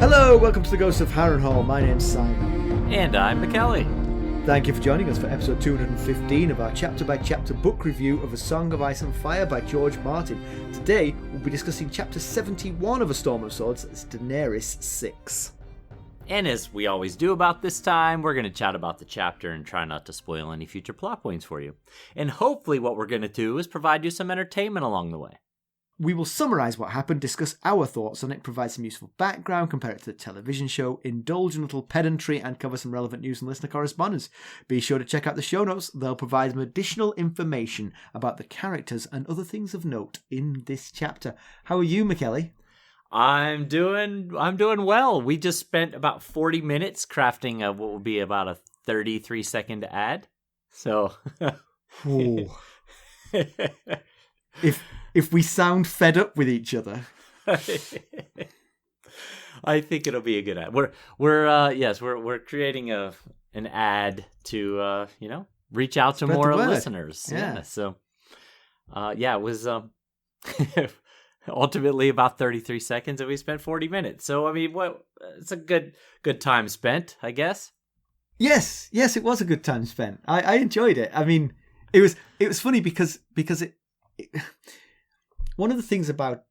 Hello, welcome to the Ghost of Harrenhal. My name's Simon. And I'm Mackelly. Thank you for joining us for episode 215 of our chapter-by-chapter book review of A Song of Ice and Fire by George Martin. Today, we'll be discussing chapter 71 of A Storm of Swords, it's Daenerys 6. And as we always do about this time, we're going to chat about the chapter and try not to spoil any future plot points for you. And hopefully what we're going to do is provide you some entertainment along the way. We will summarise what happened, discuss our thoughts on it, provide some useful background, compare it to the television show, indulge in a little pedantry, and cover some relevant news and listener correspondence. Be sure to check out the show notes. They'll provide some additional information about the characters and other things of note in this chapter. How are you, Mackelly? I'm doing well. We just spent about 40 minutes crafting what will be about a 33-second ad. So, If we sound fed up with each other, I think it'll be a good ad. We're creating an ad to reach out to more listeners. Yeah. So it was ultimately about 33 seconds, and we spent 40 minutes. So I mean, it's a good time spent, I guess. Yes, it was a good time spent. I enjoyed it. I mean, it was funny because it one of the things about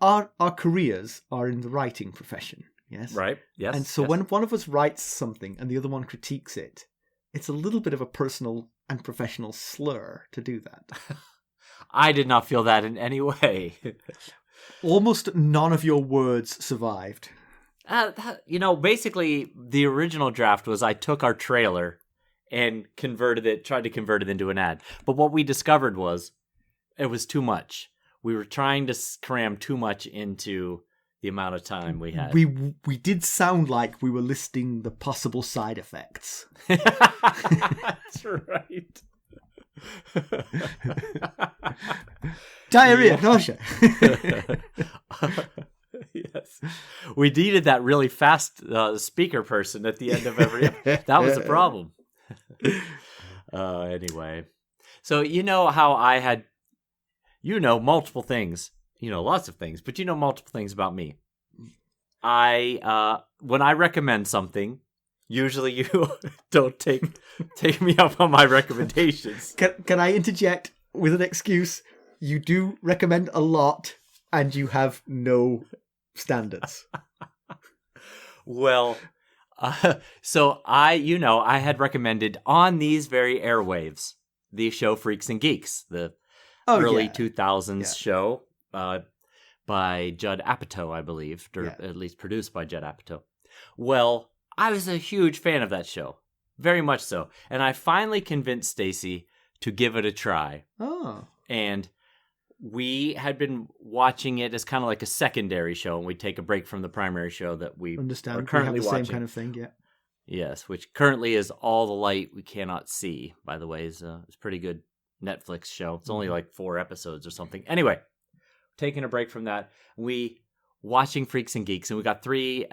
our careers are in the writing profession, yes? Right, yes. And so when one of us writes something and the other one critiques it, it's a little bit of a personal and professional slur to do that. I did not feel that in any way. Almost none of your words survived. Basically, the original draft was I took our trailer and tried to convert it into an ad. But what we discovered was it was too much. We were trying to cram too much into the amount of time we had. We did sound like we were listing the possible side effects. That's right. Diarrhea, nausea. Yes. We needed that really fast speaker person at the end of every... That was a problem. Anyway. So you know how I had... multiple things. Lots of things, but multiple things about me. When I recommend something, usually you don't take me up on my recommendations. Can I interject with an excuse? You do recommend a lot, and you have no standards. Well, so I had recommended on these very airwaves the show Freaks and Geeks, the early 2000s show by Judd Apatow, I believe, or at least produced by Judd Apatow. Well, I was a huge fan of that show, very much so. And I finally convinced Stacy to give it a try. Oh. And we had been watching it as kind of like a secondary show, and we'd take a break from the primary show that we are currently the watching. Same kind of thing, yeah. Yes, which currently is All the Light We Cannot See, by the way. It's a pretty good Netflix show. It's only like 4 episodes or something. Anyway, taking a break from that, we watching Freaks and Geeks, and we got through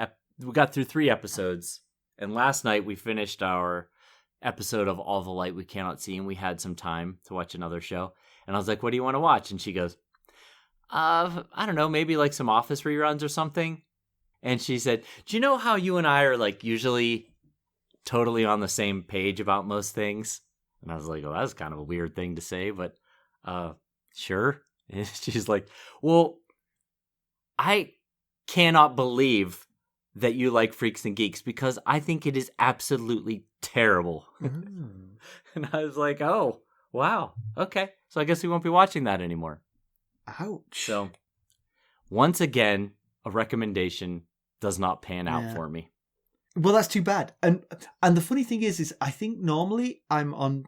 3 episodes. And last night we finished our episode of All the Light We Cannot See, and we had some time to watch another show. And I was like, "What do you want to watch?" And she goes, "I don't know, maybe like some Office reruns or something." And she said, "Do you know how you and I are like usually totally on the same page about most things?" And I was like, "Oh, that's kind of a weird thing to say, but sure." And she's like, "Well, I cannot believe that you like Freaks and Geeks because I think it is absolutely terrible." And I was like, "Oh, wow. Okay. So I guess we won't be watching that anymore." Ouch. So once again, a recommendation does not pan out for me. Well, that's too bad. And the funny thing is I think normally I'm on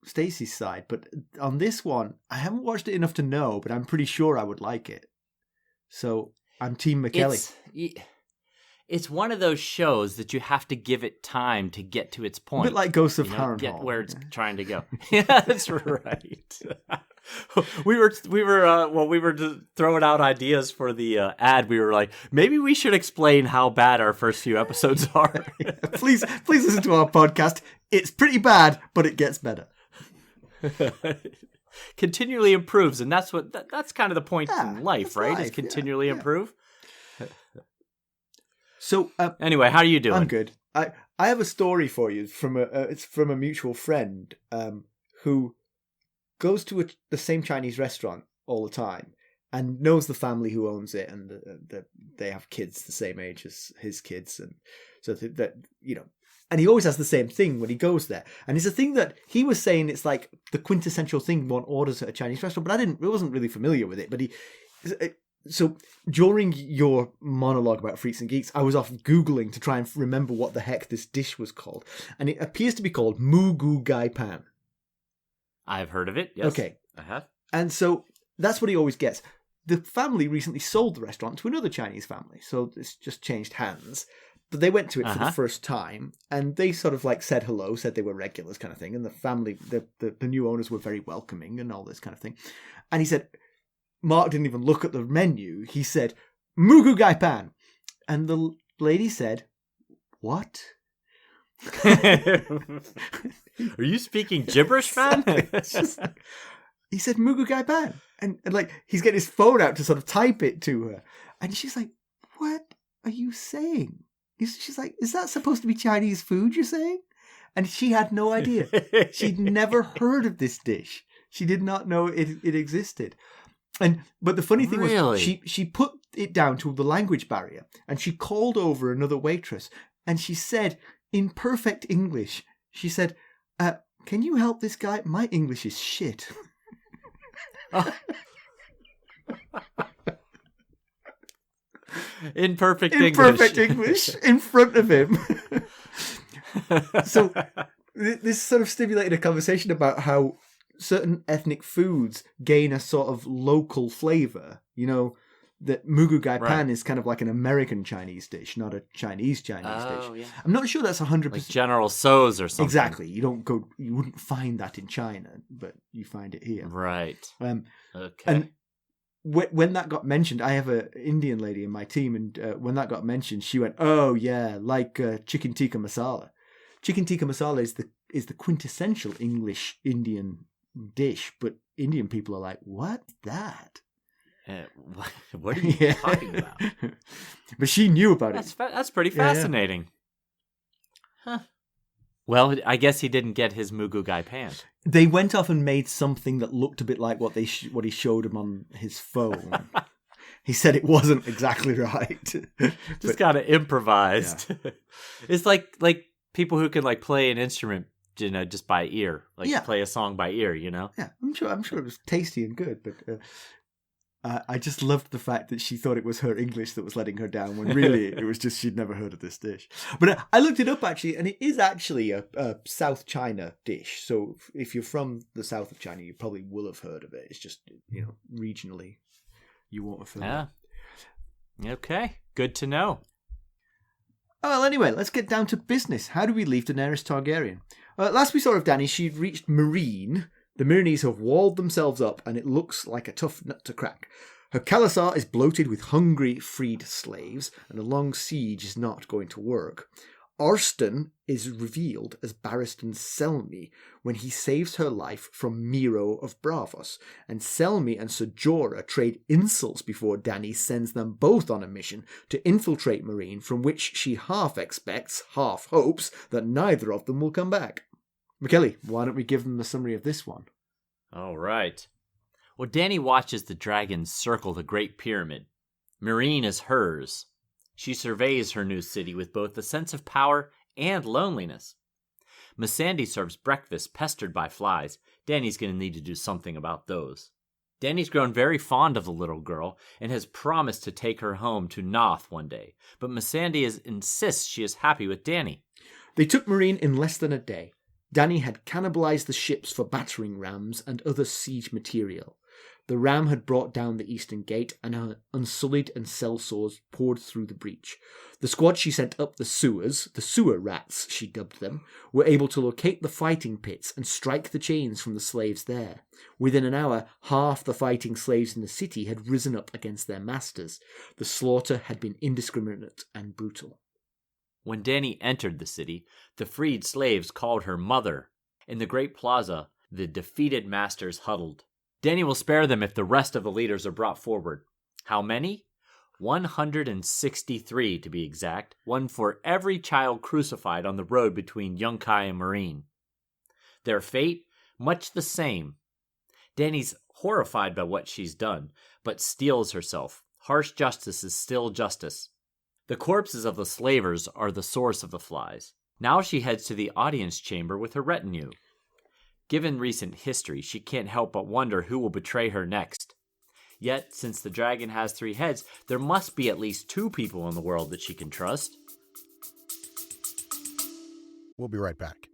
Stacey's side, but on this one, I haven't watched it enough to know, but I'm pretty sure I would like it. So I'm Team Mackelly. It's one of those shows that you have to give it time to get to its point. A bit like Ghosts of Harrenhal. Get where it's trying to go. Yeah, that's right. We were throwing out ideas for the ad. We were like, maybe we should explain how bad our first few episodes are. Please listen to our podcast. It's pretty bad, but it gets better. Continually improves, and that's kind of the point in life, right? Is continually improve. So Anyway, how are you doing? I'm good. I have a story for you it's from a mutual friend who goes to the same Chinese restaurant all the time and knows the family who owns it, and they have kids the same age as his kids, and so that and he always has the same thing when he goes there. And it's a thing that he was saying it's like the quintessential thing one orders at a Chinese restaurant, but I wasn't really familiar with it. But so during your monologue about Freaks and Geeks, I was off Googling to try and remember what the heck this dish was called. And it appears to be called Moo Goo Gai Pan. I've heard of it, yes. Okay. I have. And so that's what he always gets. The family recently sold the restaurant to another Chinese family, so it's just changed hands. But they went to it for the first time, and they sort of like said hello, said they were regulars kind of thing, and the family, the new owners were very welcoming and all this kind of thing. And he said, Mark didn't even look at the menu. He said, Moo Goo Gai Pan. And the lady said, what? Are you speaking gibberish, man? He said Moo Goo Gai Pan. And like he's getting his phone out to sort of type it to her. And she's like, what are you saying? She's like, is that supposed to be Chinese food you're saying? And she had no idea. She'd never heard of this dish. She did not know it existed. But the funny thing was she put it down to the language barrier, and she called over another waitress, and she said in perfect English, she said, can you help this guy? My English is shit. In perfect English in front of him. So this sort of stimulated a conversation about how certain ethnic foods gain a sort of local flavor. That Moo Goo Gai Pan is kind of like an American Chinese dish, not a Chinese dish. Yeah. I'm not sure that's 100%. Like General Tso's or something. Exactly. You wouldn't find that in China, but you find it here. Right. Okay. And when that got mentioned, I have an Indian lady in my team, and when that got mentioned, she went, "Oh yeah, like chicken tikka masala." Chicken tikka masala is the quintessential English Indian dish, but Indian people are like, "What's that?" What are you talking about? But she knew about it. That's pretty fascinating. Yeah. Huh. Well, I guess he didn't get his Moo Goo Gai Pan. They went off and made something that looked a bit like what he showed him on his phone. He said it wasn't exactly right. Just got to improvise. Yeah. It's like people who can like play an instrument, just by ear, play a song by ear. Yeah, I'm sure it was tasty and good, but. I just loved the fact that she thought it was her English that was letting her down, when really it was just she'd never heard of this dish. But I looked it up actually, and it is actually a South China dish. So if you're from the south of China, you probably will have heard of it. It's just, regionally, you won't have heard of it. Okay, good to know. Well, anyway, let's get down to business. How do we leave Daenerys Targaryen? Last we saw of Dany, she'd reached Meereen. The Meereenese have walled themselves up, and it looks like a tough nut to crack. Her Khalasar is bloated with hungry freed slaves, and a long siege is not going to work. Arstan is revealed as Barristan Selmy when he saves her life from Miro of Bravos, and Selmy and Ser Jorah trade insults before Dany sends them both on a mission to infiltrate Meereen, from which she half expects, half hopes, that neither of them will come back. Mackelly, why don't we give them the summary of this one? All right. Well, Dany watches the dragons circle the Great Pyramid. Meereen is hers. She surveys her new city with both a sense of power and loneliness. Missandei serves breakfast pestered by flies. Dany's going to need to do something about those. Dany's grown very fond of the little girl and has promised to take her home to Noth one day, but Missandei insists she is happy with Dany. They took Meereen in less than a day. Dany had cannibalized the ships for battering rams and other siege material. The ram had brought down the eastern gate, and her unsullied and sellswords poured through the breach. The squad she sent up the sewers, the sewer rats she dubbed them, were able to locate the fighting pits and strike the chains from the slaves there. Within an hour, half the fighting slaves in the city had risen up against their masters. The slaughter had been indiscriminate and brutal. When Dany entered the city, the freed slaves called her mother. In the great plaza, the defeated masters huddled. Dany will spare them if the rest of the leaders are brought forward. How many? 163 to be exact, one for every child crucified on the road between Yunkai and Meereen. Their fate, much the same. Dany's horrified by what she's done, but steels herself. Harsh justice is still justice. The corpses of the slavers are the source of the flies. Now she heads to the audience chamber with her retinue. Given recent history, she can't help but wonder who will betray her next. Yet, since the dragon has 3 heads, there must be at least 2 people in the world that she can trust. We'll be right back.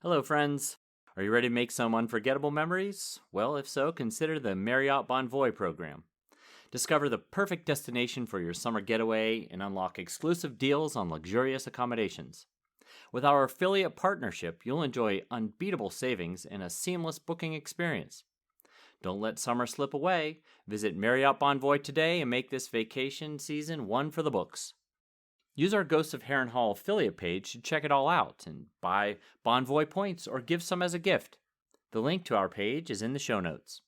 Hello, friends. Are you ready to make some unforgettable memories? Well, if so, consider the Marriott Bonvoy program. Discover the perfect destination for your summer getaway and unlock exclusive deals on luxurious accommodations. With our affiliate partnership, you'll enjoy unbeatable savings and a seamless booking experience. Don't let summer slip away. Visit Marriott Bonvoy today and make this vacation season one for the books. Use our Ghosts of Harrenhal affiliate page to check it all out and buy Bonvoy points or give some as a gift. The link to our page is in the show notes.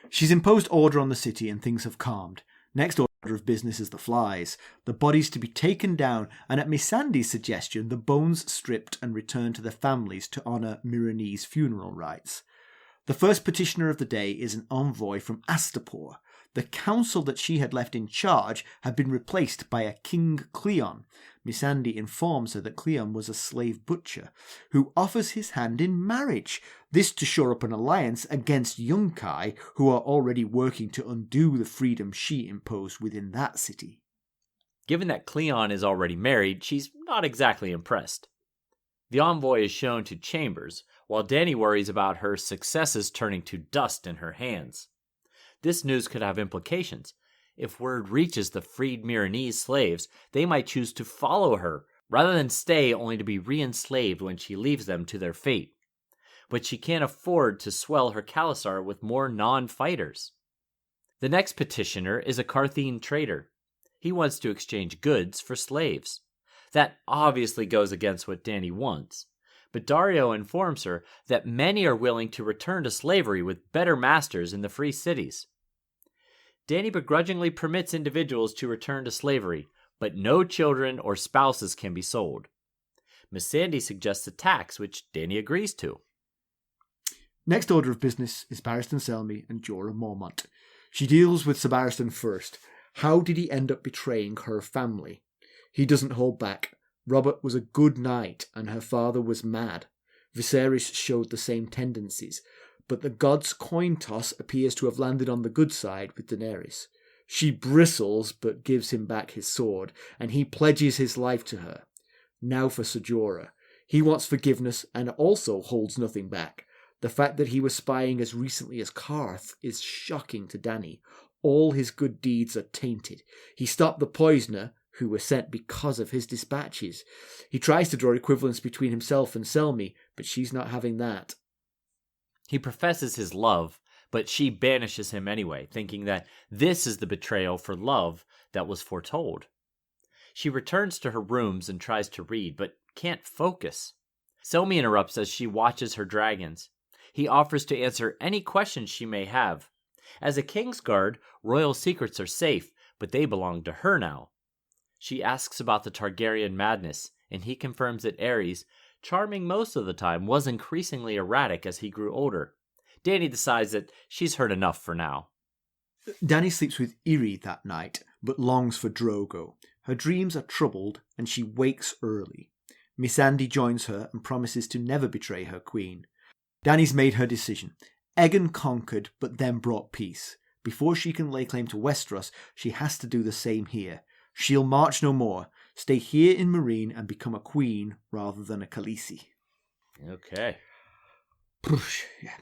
She's imposed order on the city and things have calmed. Next order of business is the flies. The bodies to be taken down, and at Missandei's suggestion, the bones stripped and returned to their families to honour Meereen's funeral rites. The first petitioner of the day is an envoy from Astapor. The council that she had left in charge had been replaced by a King Cleon. Missandei informs her that Cleon was a slave butcher, who offers his hand in marriage, this to shore up an alliance against Yunkai, who are already working to undo the freedom she imposed within that city. Given that Cleon is already married, she's not exactly impressed. The envoy is shown to chambers, while Dany worries about her successes turning to dust in her hands. This news could have implications. If word reaches the freed Meereenese slaves, they might choose to follow her, rather than stay only to be re-enslaved when she leaves them to their fate. But she can't afford to swell her Khalasar with more non-fighters. The next petitioner is a Qartheen trader. He wants to exchange goods for slaves. That obviously goes against what Dany wants. But Daario informs her that many are willing to return to slavery with better masters in the free cities. Dany begrudgingly permits individuals to return to slavery, but no children or spouses can be sold. Missandei suggests a tax, which Dany agrees to. Next order of business is Barristan Selmy and Jorah Mormont. She deals with Sir Barristan first. How did he end up betraying her family? He doesn't hold back. Robert was a good knight, and her father was mad. Viserys showed the same tendencies, but the god's coin toss appears to have landed on the good side with Daenerys. She bristles, but gives him back his sword, and he pledges his life to her. Now for Ser Jorah. He wants forgiveness and also holds nothing back. The fact that he was spying as recently as Qarth is shocking to Dany. All his good deeds are tainted. He stopped the poisoner, who were sent because of his dispatches. He tries to draw equivalence between himself and Selmy, but she's not having that. He professes his love, but she banishes him anyway, thinking that this is the betrayal for love that was foretold. She returns to her rooms and tries to read, but can't focus. Selmy interrupts as she watches her dragons. He offers to answer any questions she may have. As a Kingsguard, royal secrets are safe, but they belong to her now. She asks about the Targaryen madness, and he confirms that Aerys, charming most of the time, was increasingly erratic as he grew older. Dany decides that she's heard enough for now. Dany sleeps with Irri that night, but longs for Drogo. Her dreams are troubled, and she wakes early. Missandei joins her and promises to never betray her queen. Dany's made her decision. Aegon conquered, but then brought peace. Before she can lay claim to Westeros, she has to do the same here. She'll march no more, stay here in Meereen and become a queen rather than a Khaleesi. Okay. Yeah.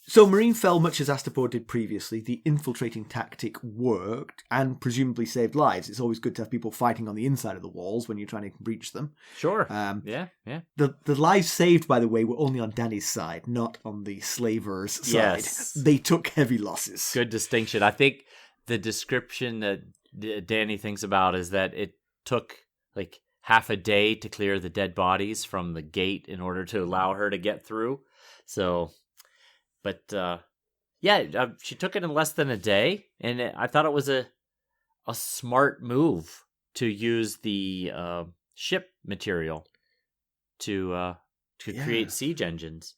So Meereen fell much as Astapor did previously. The infiltrating tactic worked and presumably saved lives. It's always good to have people fighting on the inside of the walls when you're trying to breach them. Sure. Yeah. The lives saved, by the way, were only on Dany's side, not on the slavers' side. Yes. They took heavy losses. Good distinction. I think the description that Dany thinks about is that it took like half a day to clear the dead bodies from the gate in order to allow her to get through. So, but Yeah, she took it in less than a day, and I thought it was a smart move to use the ship material to create siege engines.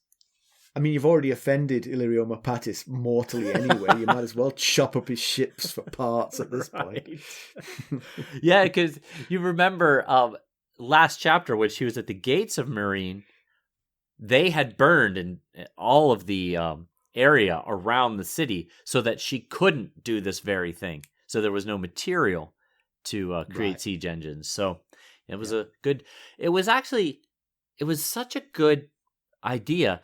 I mean, you've already offended Illyrio Mopatis mortally anyway. You might as well chop up his ships for parts at this point. Yeah, because you remember last chapter when she was at the gates of Meereen, they had burned in all of the area around the city so that she couldn't do this very thing. So there was no material to create siege engines. So it was it was such a good idea.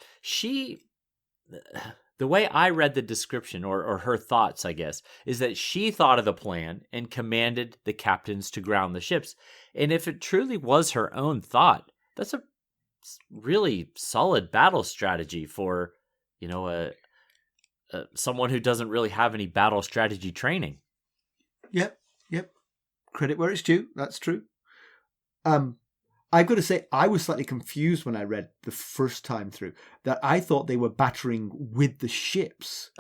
The way I read the description or her thoughts, I guess, is that she thought of the plan and commanded the captains to ground the ships. And if it truly was her own thought, that's a really solid battle strategy for, someone who doesn't really have any battle strategy training. Yep. Credit where it's due. That's true. I've got to say, I was slightly confused when I read the first time through that I thought they were battering with the ships.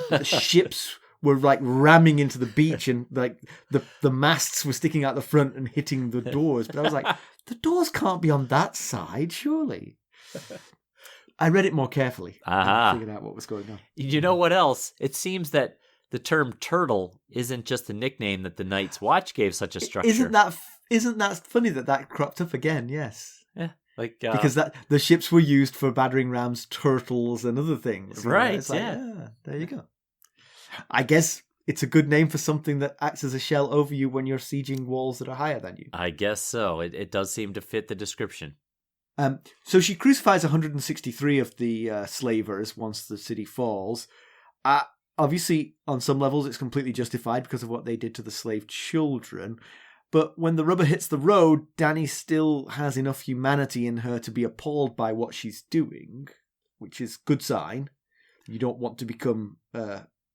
The ships were like ramming into the beach and like the masts were sticking out the front and hitting the doors. But I was like, the doors can't be on that side, surely. I read it more carefully and figured out what was going on. You know what else? It seems that the term turtle isn't just a nickname that the Night's Watch gave such a structure. Isn't that funny that cropped up again? Yes. Yeah. Because the ships were used for battering rams, turtles, and other things. Right, It's like, there you go. I guess it's a good name for something that acts as a shell over you when you're sieging walls that are higher than you. I guess so. It does seem to fit the description. So she crucifies 163 of the slavers once the city falls. Obviously, on some levels, it's completely justified because of what they did to the slave children. But when the rubber hits the road, Dany still has enough humanity in her to be appalled by what she's doing, which is a good sign. You don't want to become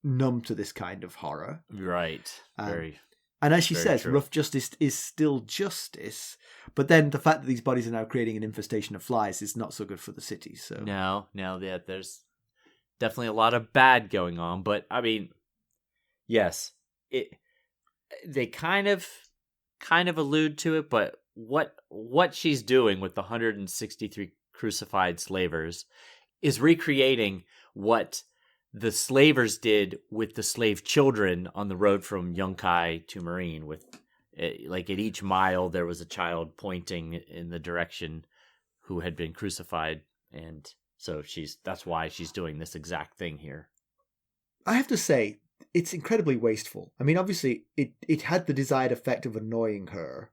numb to this kind of horror. Right. And as she says, true. Rough justice is still justice. But then the fact that these bodies are now creating an infestation of flies is not so good for the city. So No, there's definitely a lot of bad going on. But, I mean, yes, they kind of allude to it, but what she's doing with the 163 crucified slavers is recreating what the slavers did with the slave children on the road from Yunkai to Meereen. With like at each mile there was a child pointing in the direction who had been crucified, and so that's why she's doing this exact thing here. I have to say, it's incredibly wasteful. I mean, obviously, it had the desired effect of annoying her.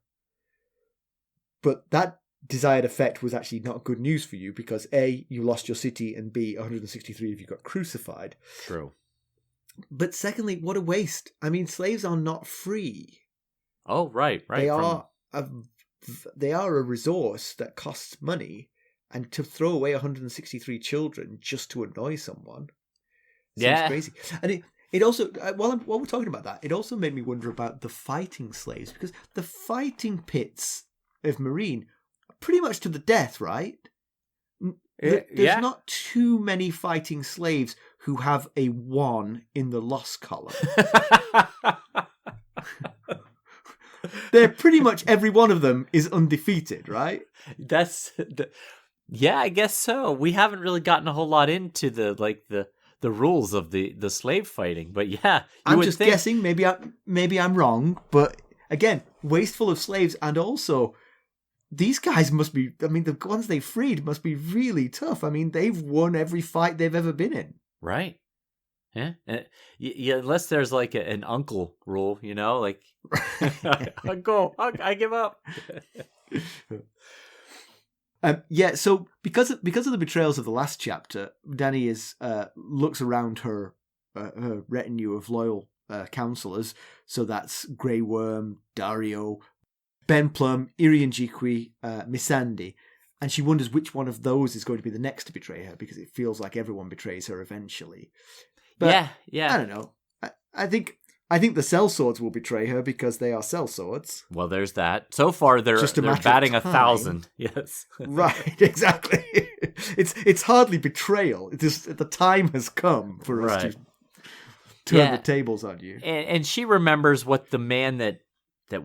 But that desired effect was actually not good news for you because A, you lost your city, and B, 163 of you got crucified. True. But secondly, what a waste. I mean, slaves are not free. Oh, right. They are a resource that costs money, and to throw away 163 children just to annoy someone seems crazy. And it also, while we're talking about that, it also made me wonder about the fighting slaves, because the fighting pits of Meereen are pretty much to the death, right? There's not too many fighting slaves who have a 1 in the loss column. They're pretty much every one of them is undefeated, right? Yeah, I guess so. We haven't really gotten a whole lot into the rules of the slave fighting, but yeah, I'm just guessing. Maybe I'm wrong, but again, wasteful of slaves, and also these guys must be. I mean, the ones they freed must be really tough. I mean, they've won every fight they've ever been in. Right. Yeah. Yeah. Unless there's like an uncle rule, like uncle, I give up. So because of the betrayals of the last chapter, Dany looks around her retinue of loyal counselors. So that's Grey Worm, Daario, Ben Plum, Irian Jiqui, Missandei, and she wonders which one of those is going to be the next to betray her, because it feels like everyone betrays her eventually. But yeah. I don't know. I think the sellswords will betray her because they are sellswords. Well, there's that. So far, they're batting 1,000. Yes. Right, exactly. It's hardly betrayal. It is the time has come for us turn the tables on you. And she remembers what the man that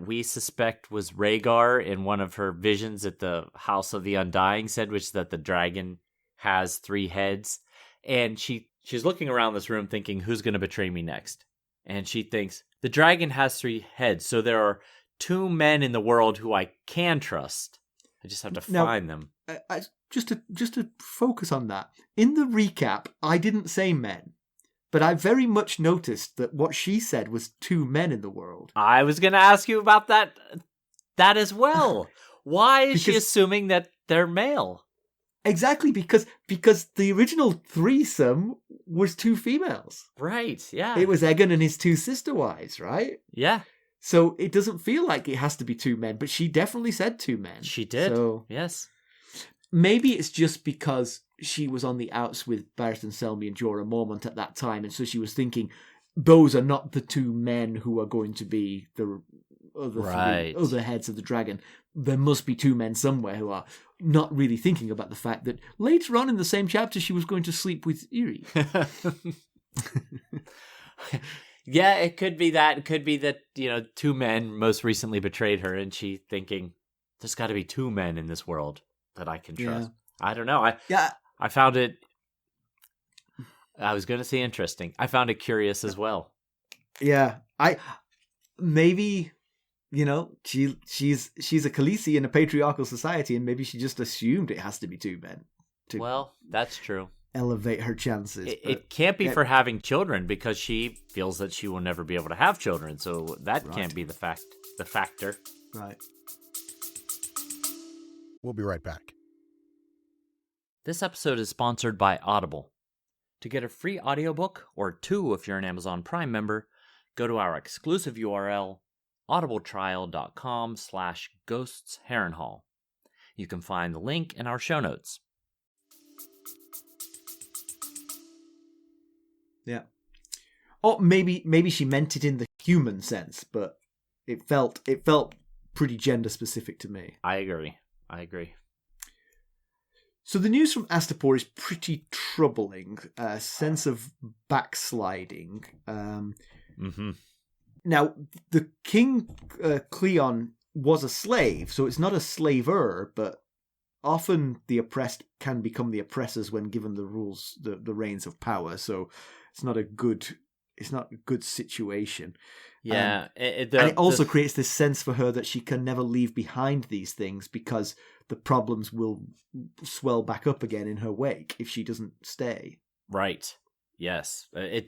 we suspect was Rhaegar in one of her visions at the House of the Undying said, which is that the dragon has 3 heads. And she's looking around this room thinking, who's going to betray me next? And she thinks, the dragon has 3 heads, so there are 2 men in the world who I can trust. I just have to find them. Just to focus on that, in the recap, I didn't say men, but I very much noticed that what she said was 2 men in the world. I was going to ask you about that as well. Why is she assuming that they're male? Exactly, because the original threesome was 2 females. Right, yeah. It was Aegon and his 2 sister wives, right? Yeah. So it doesn't feel like it has to be 2 men, but she definitely said 2 men. She did, so yes. Maybe it's just because she was on the outs with Barristan Selmy and Jorah Mormont at that time, and so she was thinking, those are not the 2 men who are going to be the other heads of the dragon. There must be 2 men somewhere who are not really thinking about the fact that later on in the same chapter she was going to sleep with Irri. Yeah, it could be that. It could be that, 2 men most recently betrayed her, and she thinking, there's got to be 2 men in this world that I can trust. Yeah. I don't know. I found it, I was going to say interesting. I found it curious as well. Yeah, maybe, she's a Khaleesi in a patriarchal society, and maybe she just assumed it has to be 2 men. Well, that's true. Elevate her chances. It can't be for having children, because she feels that she will never be able to have children. So that can't be the factor. Right. We'll be right back. This episode is sponsored by Audible. To get a free audiobook, or 2 if you're an Amazon Prime member, go to our exclusive URL, audibletrial.com/ghostsharrenhal. You can find the link in our show notes. Yeah. Or maybe she meant it in the human sense, but it felt pretty gender specific to me. I agree. So the news from Astapor is pretty troubling. A sense of backsliding. Now, the king, Cleon, was a slave, so it's not a slaver, but often the oppressed can become the oppressors when given the rules, the reins of power. So it's not a good situation. Yeah, and it also creates this sense for her that she can never leave behind these things because the problems will swell back up again in her wake if she doesn't stay. Right. Yes. It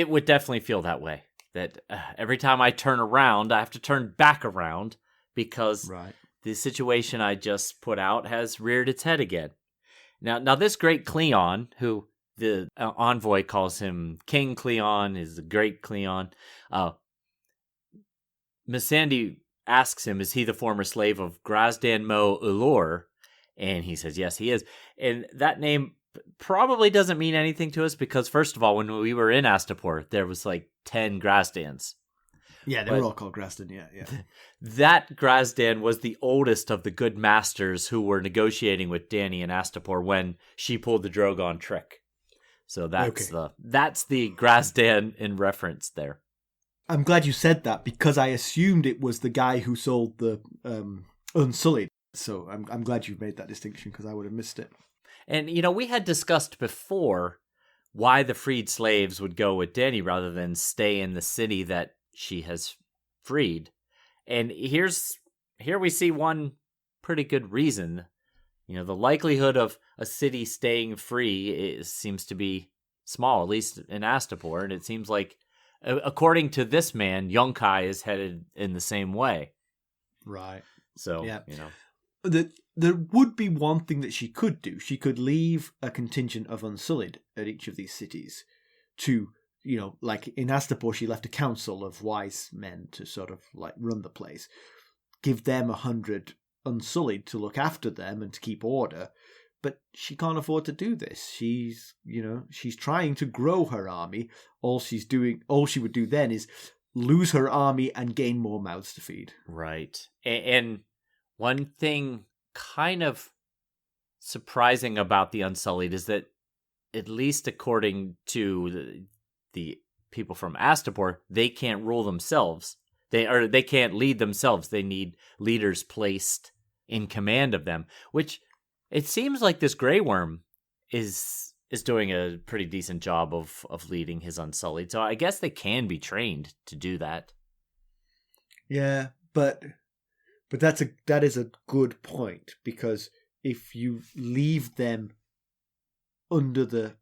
would definitely feel that way. That every time I turn around, I have to turn back around because the situation I just put out has reared its head again. Now this great Cleon, who the envoy calls him King Cleon, is the great Cleon. Miss Sandy asks him, is he the former slave of Grazdan Mo Ulor? And he says, yes, he is. And that name probably doesn't mean anything to us because, first of all, when we were in Astapor, there was like 10 Grazdans. Yeah, they were all called Grazdan, yeah. That Grazdan was the oldest of the good masters who were negotiating with Dany and Astapor when she pulled the Drogon trick. So that's the Grazdan in reference there. I'm glad you said that because I assumed it was the guy who sold the Unsullied. So I'm glad you made that distinction because I would have missed it. And, we had discussed before why the freed slaves would go with Dany rather than stay in the city that she has freed. And here we see one pretty good reason. The likelihood of a city staying free seems to be small, at least in Astapor. And it seems like, according to this man, Yunkai is headed in the same way. Right. So, There would be one thing that she could do. She could leave a contingent of Unsullied at each of these cities to, like in Astapor, she left a council of wise men to sort of like run the place. Give them 100 Unsullied to look after them and to keep order. But she can't afford to do this. She's trying to grow her army. All she would do then is lose her army and gain more mouths to feed. Right. And one thing kind of surprising about the Unsullied is that at least according to the people from Astapor, they can't rule themselves. They can't lead themselves. They need leaders placed in command of them, which it seems like this Grey Worm is doing a pretty decent job of leading his Unsullied. So I guess they can be trained to do that. Yeah, but that is a good point, because if you leave them under the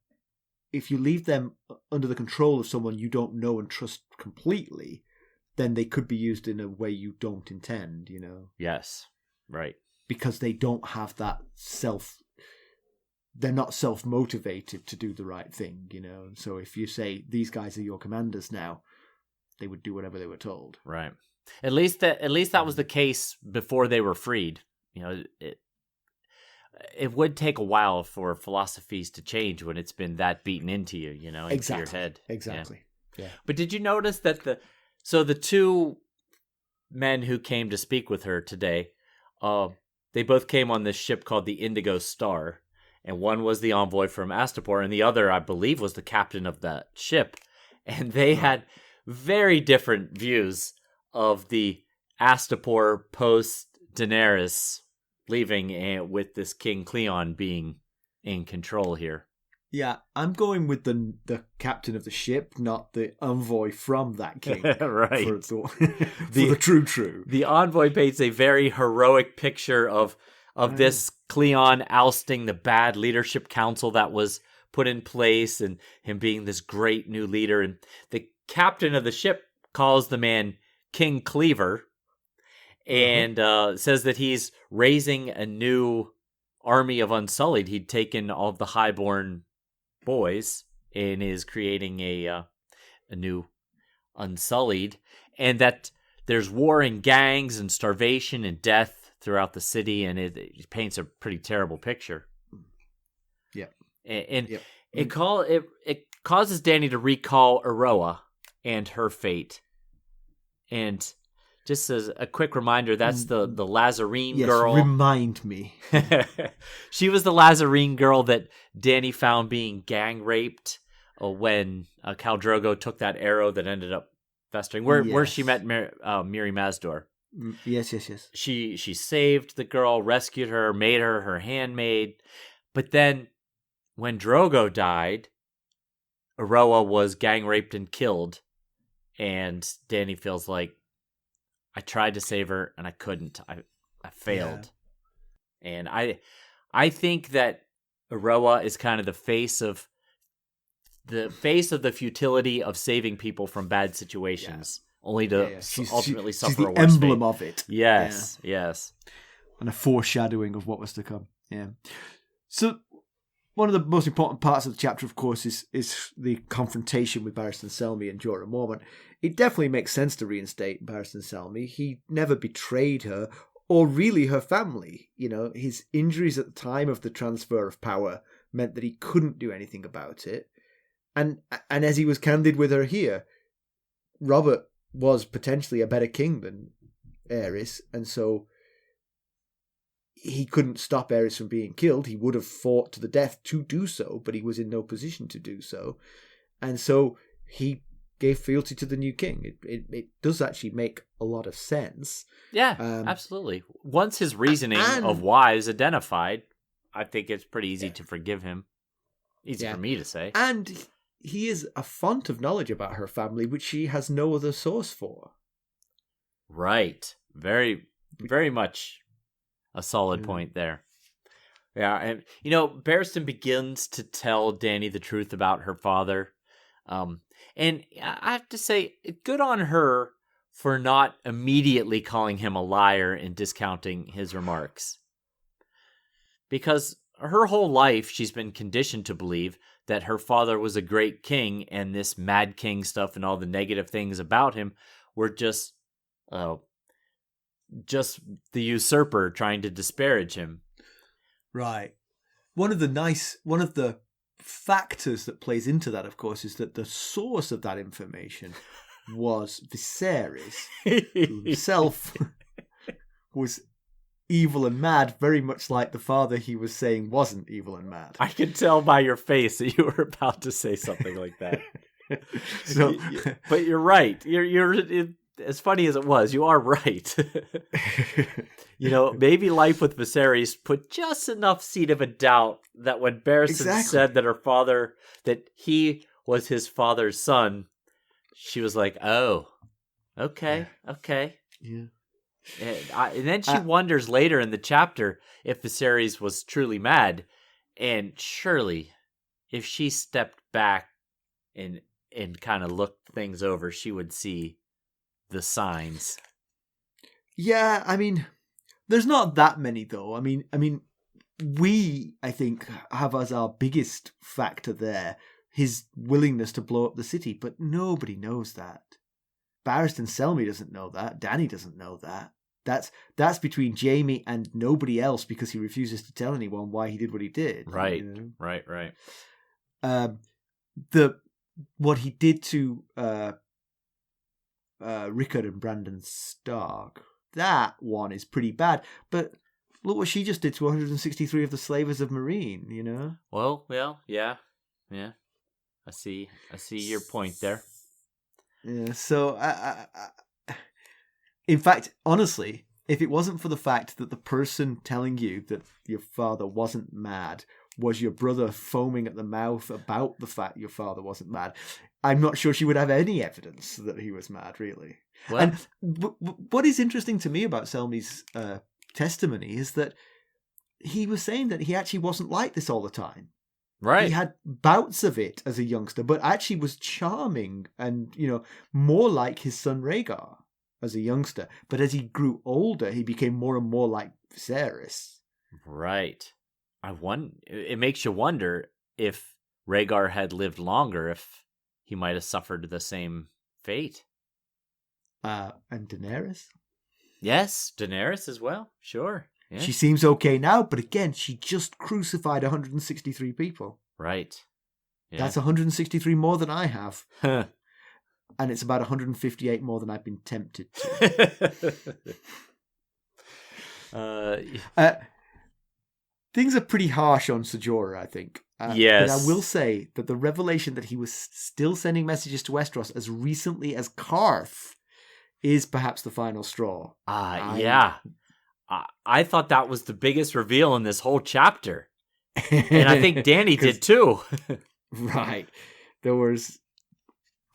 control of someone you don't know and trust completely, then they could be used in a way you don't intend, you know? Yes, right. Because they don't have that they're not self-motivated to do the right thing, you know? So if you say, these guys are your commanders now, they would do whatever they were told. Right. At least that was the case before they were freed. You know, it would take a while for philosophies to change when it's been that beaten into you, you know, into your head. Exactly. Yeah. But did you notice that the two men who came to speak with her today, they both came on this ship called the Indigo Star, and one was the envoy from Astapor, and the other, I believe, was the captain of that ship, and they had very different views of the Astapor post Daenerys leaving, with this King Cleon being in control here. Yeah, I'm going with the captain of the ship, not the envoy from that king. Right. For the true. The envoy paints a very heroic picture of this Cleon ousting the bad leadership council that was put in place and him being this great new leader. And the captain of the ship calls the man King Cleaver and says that he's raising a new army of Unsullied. He'd taken all of the highborn boys and is creating a new Unsullied, and that there's war and gangs and starvation and death throughout the city, and it paints a pretty terrible picture. Yeah, and it causes Dany to recall Aroa and her fate, and just as a quick reminder, that's the Lazarene girl. Remind me. She was the Lazarene girl that Dany found being gang raped when Khal Drogo took that arrow that ended up festering. Where she met Mirri Mazdor. Yes. She saved the girl, rescued her, made her her handmaid. But then when Drogo died, Aroa was gang raped and killed. And Dany feels like, I tried to save her and I couldn't. I failed. Yeah. And I think that Aroa is kind of the face of the futility of saving people from bad situations, only to ultimately suffer she's a the worse emblem fate. of it. Yes. And a foreshadowing of what was to come. Yeah. So one of the most important parts of the chapter, of course, is the confrontation with Barristan Selmy and Jorah Mormont. It definitely makes sense to reinstate Barristan Selmy. He never betrayed her, or really her family. You know, his injuries at the time of the transfer of power meant that he couldn't do anything about it. And as he was candid with her here, Robert was potentially a better king than Aerys, and so he couldn't stop Aerys from being killed. He would have fought to the death to do so, but he was in no position to do so. And so he gave fealty to the new king. It does actually make a lot of sense. Yeah, absolutely. Once his reasoning of why is identified, I think it's pretty easy to forgive him. Easy for me to say. And he is a font of knowledge about her family, which she has no other source for. Right. Very, very much a solid point there. Yeah, and Barristan begins to tell Dany the truth about her father. And I have to say, good on her for not immediately calling him a liar and discounting his remarks. Because her whole life, she's been conditioned to believe that her father was a great king, and this mad king stuff and all the negative things about him were just the usurper trying to disparage him. Right. One of the factors that plays into that, of course, is that the source of that information was Viserys, who himself was evil and mad, very much like the father he was saying wasn't evil and mad. I could tell by your face that you were about to say something like that. So, but you're right. You're as funny as it was, you are right. Maybe life with Viserys put just enough seed of a doubt that when Barristan said that he was his father's son, she was like, "Oh, okay." Yeah. And then she wonders later in the chapter if Viserys was truly mad, and surely, if she stepped back and kind of looked things over, she would see the signs. Yeah, I mean, there's not that many though. I mean, we, I think, have as our biggest factor there his willingness to blow up the city, but nobody knows that. Barristan Selmy doesn't know that. Dany doesn't know that. That's between Jaime and nobody else because he refuses to tell anyone why he did what he did. Right, right. What he did to Rickard and Brandon Stark, that one is pretty bad. But look what she just did to 163 of the slavers of Meereen, Well, yeah. I see your point there. Yeah, so in fact, honestly, if it wasn't for the fact that the person telling you that your father wasn't mad was your brother foaming at the mouth about the fact your father wasn't mad, I'm not sure she would have any evidence that he was mad, really. Well, and what is interesting to me about Selmy's testimony is that he was saying that he actually wasn't like this all the time. Right. He had bouts of it as a youngster, but actually was charming and, more like his son Rhaegar as a youngster. But as he grew older, he became more and more like Viserys. Right. It makes you wonder if Rhaegar had lived longer, if he might have suffered the same fate. And Daenerys? Yes, Daenerys as well. Sure. Yeah. She seems okay now, but again, she just crucified 163 people. Right. Yeah. That's 163 more than I have. And it's about 158 more than I've been tempted to. Things are pretty harsh on Ser Jorah, I think. Yes. But I will say that the revelation that he was still sending messages to Westeros as recently as Qarth is perhaps the final straw. Yeah. I thought that was the biggest reveal in this whole chapter. And I think Dany did too. Right. There was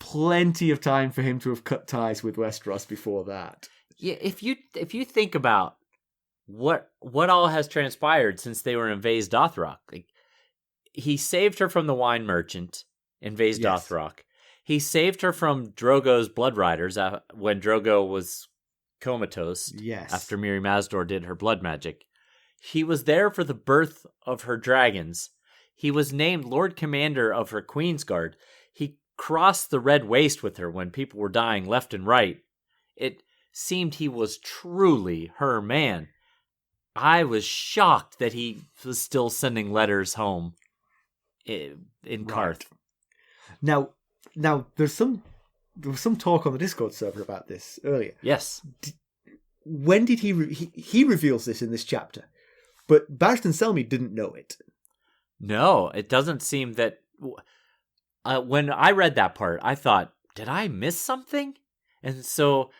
plenty of time for him to have cut ties with Westeros before that. Yeah, if you think about what all has transpired since they were in Vaes Dothrak. Like, he saved her from the wine merchant in Vaes Dothrak. He saved her from Drogo's blood riders when Drogo was comatose. Yes. After Mirri Mazdor did her blood magic. He was there for the birth of her dragons. He was named Lord Commander of her Queensguard. He crossed the Red Waste with her when people were dying left and right. It seemed he was truly her man. I was shocked that he was still sending letters home in Qarth. Now there was some talk on the Discord server about this earlier. Yes. When did he reveals this in this chapter, but Barristan Selmy didn't know it. No, it doesn't seem that. When I read that part, I thought, did I miss something? And so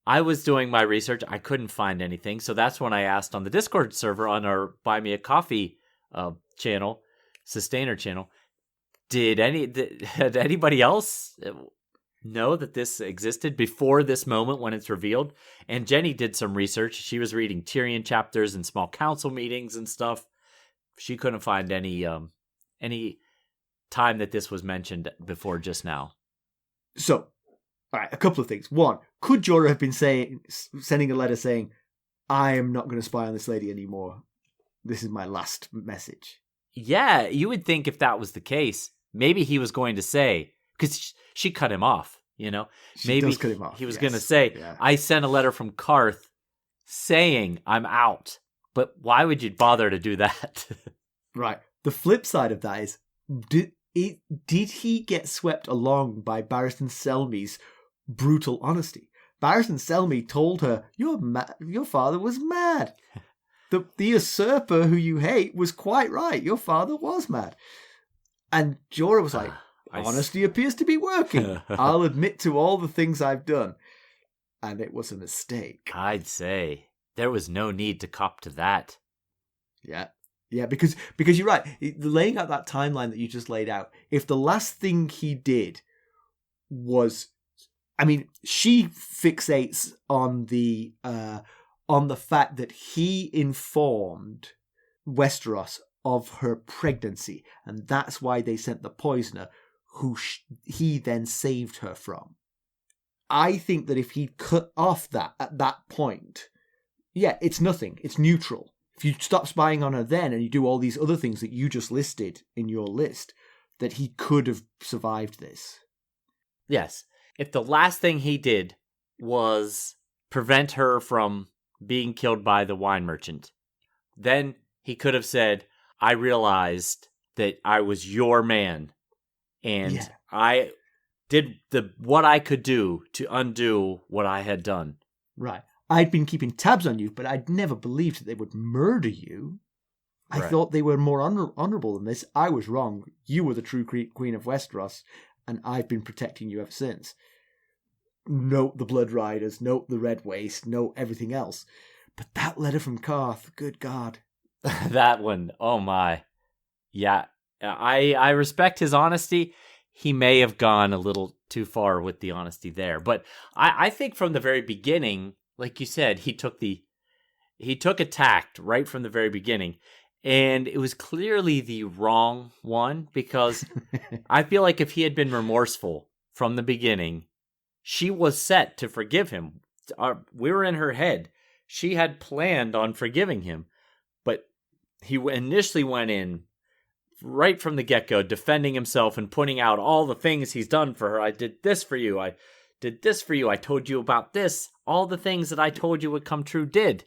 I was doing my research. I couldn't find anything. So that's when I asked on the Discord server on our Buy Me a Coffee channel, Sustainer channel, had anybody else know that this existed before this moment when it's revealed? And Jenny did some research. She was reading Tyrion chapters and small council meetings and stuff. She couldn't find any time that this was mentioned before just now. So, all right, a couple of things. One, could Jorah have been sending a letter saying, I am not going to spy on this lady anymore. This is my last message. Yeah, you would think if that was the case, maybe he was going to say, because she cut him off, Maybe does cut him off. He was going to say, I sent a letter from Qarth saying I'm out. But why would you bother to do that? Right. The flip side of that is, did he get swept along by Barristan Selmy's brutal honesty? Barristan Selmy told her, your father was mad. the usurper who you hate was quite right. Your father was mad. And Jorah was like, honesty appears to be working. I'll admit to all the things I've done. And it was a mistake. I'd say there was no need to cop to that. Yeah. Yeah, because you're right. Laying out that timeline that you just laid out, if the last thing he did was... I mean, she fixates on the fact that he informed Westeros of her pregnancy, and that's why they sent the poisoner, who he then saved her from. I think that if he'd cut off that at that point, yeah, it's nothing. It's neutral. If you stop spying on her then and you do all these other things that you just listed in your list, that he could have survived this. Yes. If the last thing he did was prevent her from being killed by the wine merchant, then he could have said, I realized that I was your man, and I did what I could do to undo what I had done. Right. I'd been keeping tabs on you, but I'd never believed that they would murder you. I thought they were more honourable than this. I was wrong. You were the true Queen of Westeros, and I've been protecting you ever since. Note the Blood Riders, note the Red Waste, note everything else. But that letter from Qarth, good God. That one, oh my. Yeah, I respect his honesty. He may have gone a little too far with the honesty there. But I think from the very beginning, like you said, he took a tact right from the very beginning. And it was clearly the wrong one, because I feel like if he had been remorseful from the beginning, she was set to forgive him. We were in her head. She had planned on forgiving him. But he initially went in right from the get-go, defending himself and pointing out all the things he's done for her. I did this for you. I did this for you. I told you about this. All the things that I told you would come true did.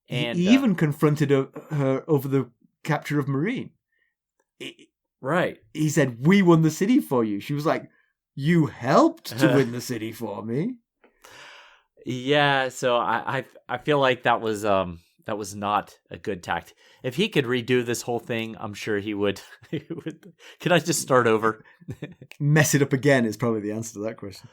And he even confronted her over the capture of Meereen. Right. He said, we won the city for you. She was like, you helped to win the city for me. Yeah, so I feel like that was not a good tact. If he could redo this whole thing, I'm sure he would. Could I just start over? Mess it up again is probably the answer to that question.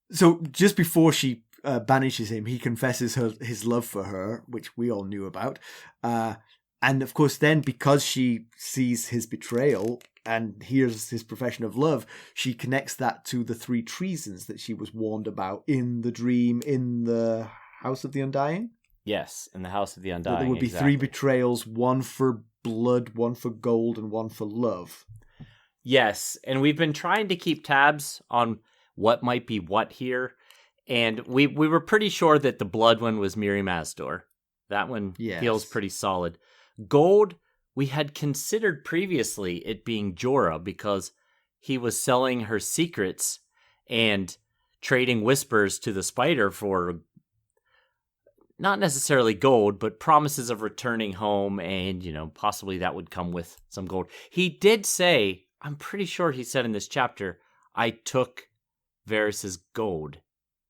So just before she banishes him, he confesses his love for her, which we all knew about. And of course, then because she sees his betrayal and hears his profession of love, she connects that to the 3 treasons that she was warned about in the dream in the House of the Undying. Yes, in the House of the Undying. There would be 3 betrayals, one for blood, one for gold, and one for love. Yes, and we've been trying to keep tabs on what might be what here, and we were pretty sure that the blood one was Mirri Maz Duur. That one feels pretty solid. Gold, we had considered previously it being Jorah because he was selling her secrets and trading whispers to the spider for not necessarily gold, but promises of returning home, and, possibly that would come with some gold. He did say, I'm pretty sure he said in this chapter, I took Varys's gold.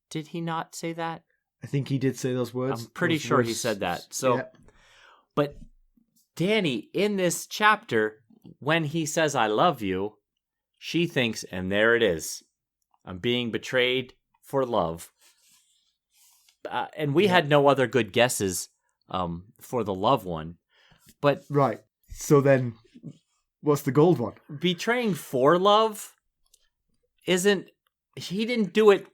Did he not say that? I think he did say those words. I'm pretty sure he said that. So, But Dany, in this chapter, when he says, I love you, she thinks, and there it is. I'm being betrayed for love. And we had no other good guesses for the love one. But right. So then, what's the gold one? Betraying for love isn't... He didn't do it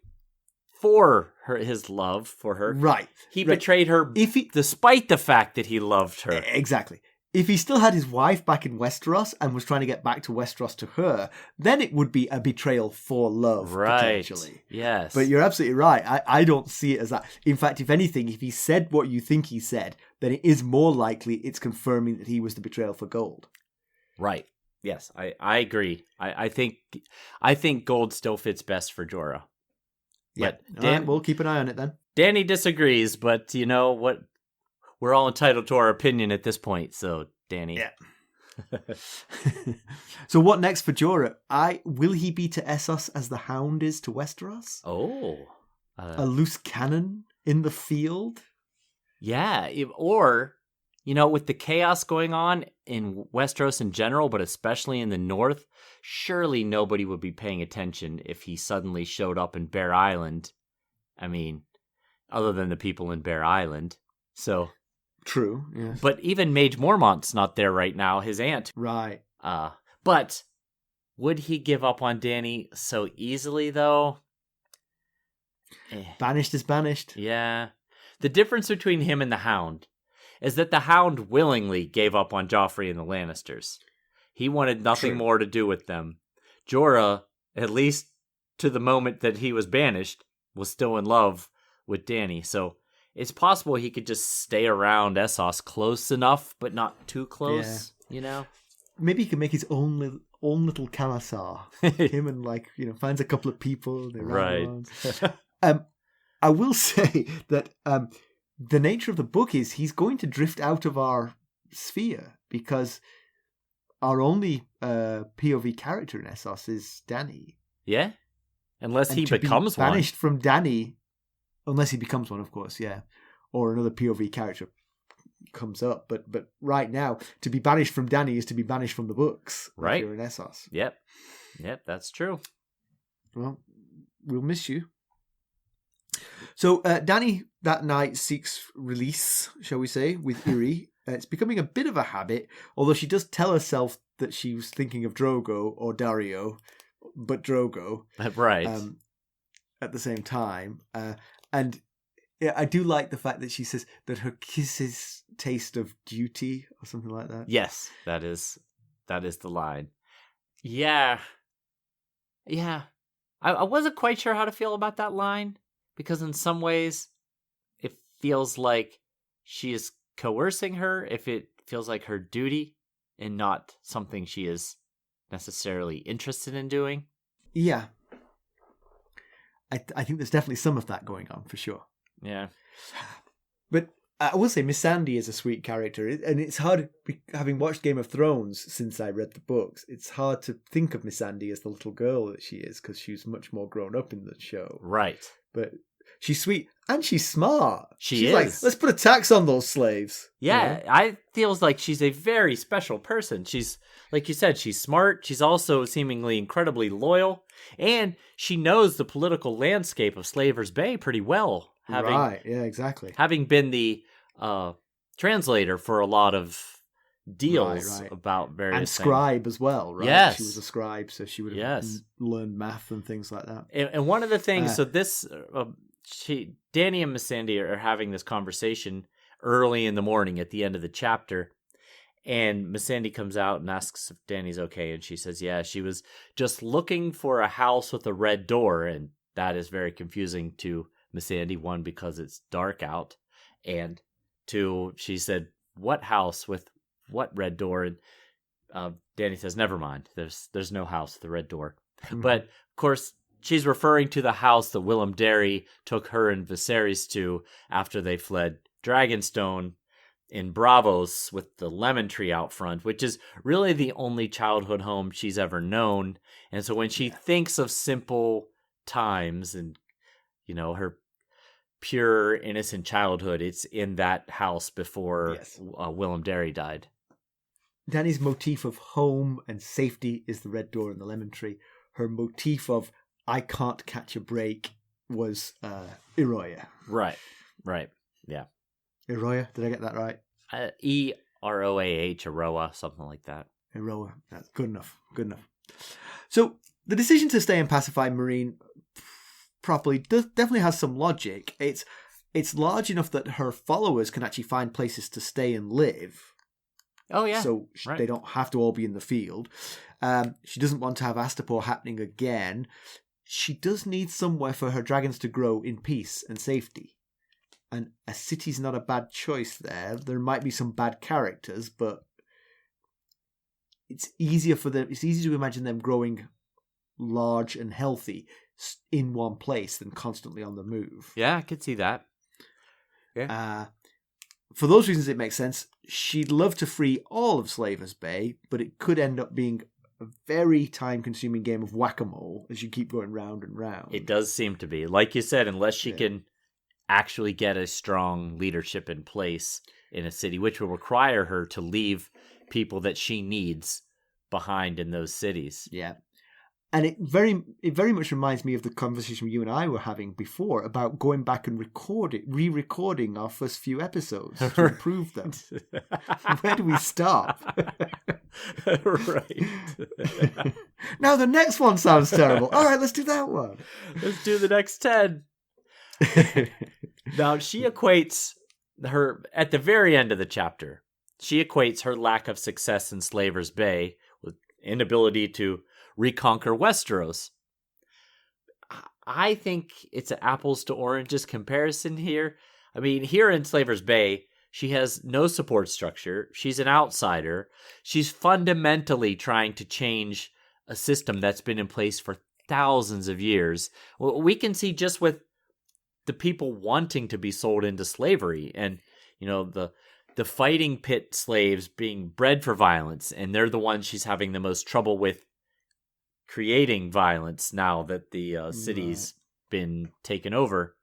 for his love for her. Right. He betrayed her despite the fact that he loved her. Exactly. If he still had his wife back in Westeros and was trying to get back to Westeros to her, then it would be a betrayal for love, potentially. Yes. But you're absolutely right. I don't see it as that. In fact, if anything, if he said what you think he said, then it is more likely it's confirming that he was the betrayal for gold. Right. Yes, I agree. I think gold still fits best for Jorah. Yeah. Right, we'll keep an eye on it then. Dany disagrees, but you know what? We're all entitled to our opinion at this point, so Dany. Yeah. So what next for Jorah? Will he be to Essos as the Hound is to Westeros? Oh. A loose cannon in the field? Yeah, or, with the chaos going on in Westeros in general, but especially in the north, surely nobody would be paying attention if he suddenly showed up in Bear Island. I mean, other than the people in Bear Island. So True, yes. But even Mage Mormont's not there right now, his aunt. Right. But would he give up on Dany so easily, though? Banished is banished. Yeah. The difference between him and the Hound is that the Hound willingly gave up on Joffrey and the Lannisters. He wanted nothing more to do with them. Jorah, at least to the moment that he was banished, was still in love with Dany. So it's possible he could just stay around Essos close enough, but not too close, Maybe he could make his own little Kalasar. Him and finds a couple of people. They run around. I will say that the nature of the book is he's going to drift out of our sphere because our only POV character in Essos is Dany. Yeah? Unless he becomes one. Banished from Dany, unless he becomes one, of course, yeah. Or another POV character comes up. But right now, to be banished from Dany is to be banished from the books. Right. If you're in Essos. Yep, that's true. Well, we'll miss you. So Dany that night seeks release, shall we say, with Irri. It's becoming a bit of a habit, although she does tell herself that she was thinking of Drogo or Daario, but Drogo. Right. At the same time. And I do like the fact that she says that her kisses taste of duty or something like that. Yes, that is the line. Yeah. I wasn't quite sure how to feel about that line, because in some ways it feels like she is coercing her, if it feels like her duty and not something she is necessarily interested in doing. Yeah. I think there's definitely some of that going on, for sure. Yeah. But I will say Miss Sandy is a sweet character, and it's hard, having watched Game of Thrones since I read the books, it's hard to think of Miss Sandy as the little girl that she is, because she's much more grown up in the show. Right. But she's sweet, and she's smart. She's is. Like, let's put a tax on those slaves. Yeah, I feels like she's a very special person. She's, like you said, she's smart. She's also seemingly incredibly loyal, and she knows the political landscape of Slaver's Bay pretty well. Right, yeah, exactly. Having been the translator for a lot of deals about various and scribe things as well, right? Yes. She was a scribe, so she would have learned math and things like that. And one of the things, so this, Dany and Miss Sandy are having this conversation early in the morning at the end of the chapter, and Miss Sandy comes out and asks if Dany's okay, and she says, yeah, she was just looking for a house with a red door, and that is very confusing to Miss Sandy. One, because it's dark out, and two, she said, what house with what red door? And Dany says, never mind, there's no house with a red door. Mm-hmm. But of course she's referring to the house that Willem Darry took her and Viserys to after they fled Dragonstone in Bravos, with the lemon tree out front, which is really the only childhood home she's ever known. And so when she thinks of simple times and, her pure, innocent childhood, it's in that house before Willem Darry died. Dany's motif of home and safety is the red door and the lemon tree. Her motif of I can't catch a break was Eroya. Right, yeah. Eroya, did I get that right? Eroah, Eroa, something like that. Eroa, that's good enough. So the decision to stay and pacify Meereen properly definitely has some logic. It's large enough that her followers can actually find places to stay and live. Oh, yeah. So they don't have to all be in the field. She doesn't want to have Astapor happening again. She does need somewhere for her dragons to grow in peace and safety. And a city's not a bad choice there. There might be some bad characters, but it's easier for them. It's easy to imagine them growing large and healthy in one place than constantly on the move. Yeah, I could see that. Yeah. For those reasons, it makes sense. She'd love to free all of Slaver's Bay, but it could end up being a very time-consuming game of whack-a-mole as you keep going round and round. It does seem to be. Like you said, unless she can actually get a strong leadership in place in a city, which will require her to leave people that she needs behind in those cities. Yeah. And it very much reminds me of the conversation you and I were having before about going back and re-recording our first few episodes to improve them. Where do we stop? Right. Now the next one sounds terrible. All right, let's do that one. Let's do the next 10. Now, she equates her, at the very end of the chapter, she equates her lack of success in Slaver's Bay with inability to reconquer Westeros. I think it's an apples to oranges comparison here. I mean, here in Slaver's Bay, she has no support structure. She's an outsider. She's fundamentally trying to change a system that's been in place for thousands of years. We can see just with the people wanting to be sold into slavery and, you know, the fighting pit slaves being bred for violence, and they're the ones she's having the most trouble with creating violence now that the city's been taken over.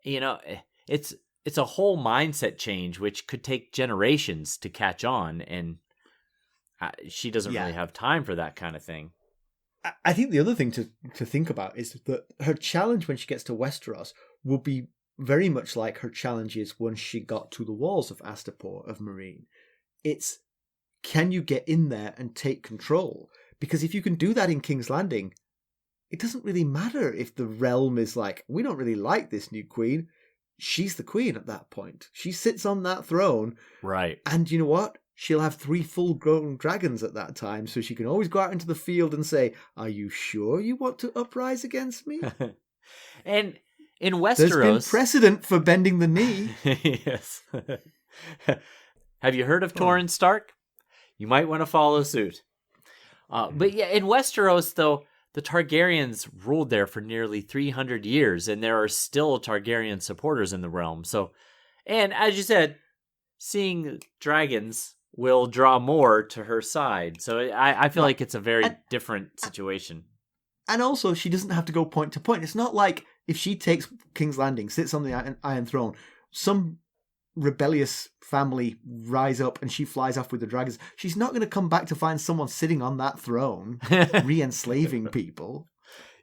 You know, it's a whole mindset change which could take generations to catch on, and she doesn't really have time for that kind of thing. I think the other thing to think about is that her challenge when she gets to Westeros will be very much like her challenges once she got to the walls of Astapor, of Meereen. It's, can you get in there and take control? Because if you can do that in King's Landing, it doesn't really matter if the realm is like, we don't really like this new queen. She's the queen at that point. She sits on that throne. Right. And you know what? She'll have 3 full-grown dragons at that time, so she can always go out into the field and say, are you sure you want to uprise against me? And in Westeros, there's been precedent for bending the knee. Yes. Have you heard of Torrhen Stark? You might want to follow suit. But yeah, in Westeros, though, the Targaryens ruled there for nearly 300 years, and there are still Targaryen supporters in the realm. So, and as you said, seeing dragons will draw more to her side. So I feel like it's a very different situation. And also, she doesn't have to go point to point. It's not like if she takes King's Landing, sits on the Iron Throne, some rebellious family rise up and she flies off with the dragons. She's not going to come back to find someone sitting on that throne re-enslaving people.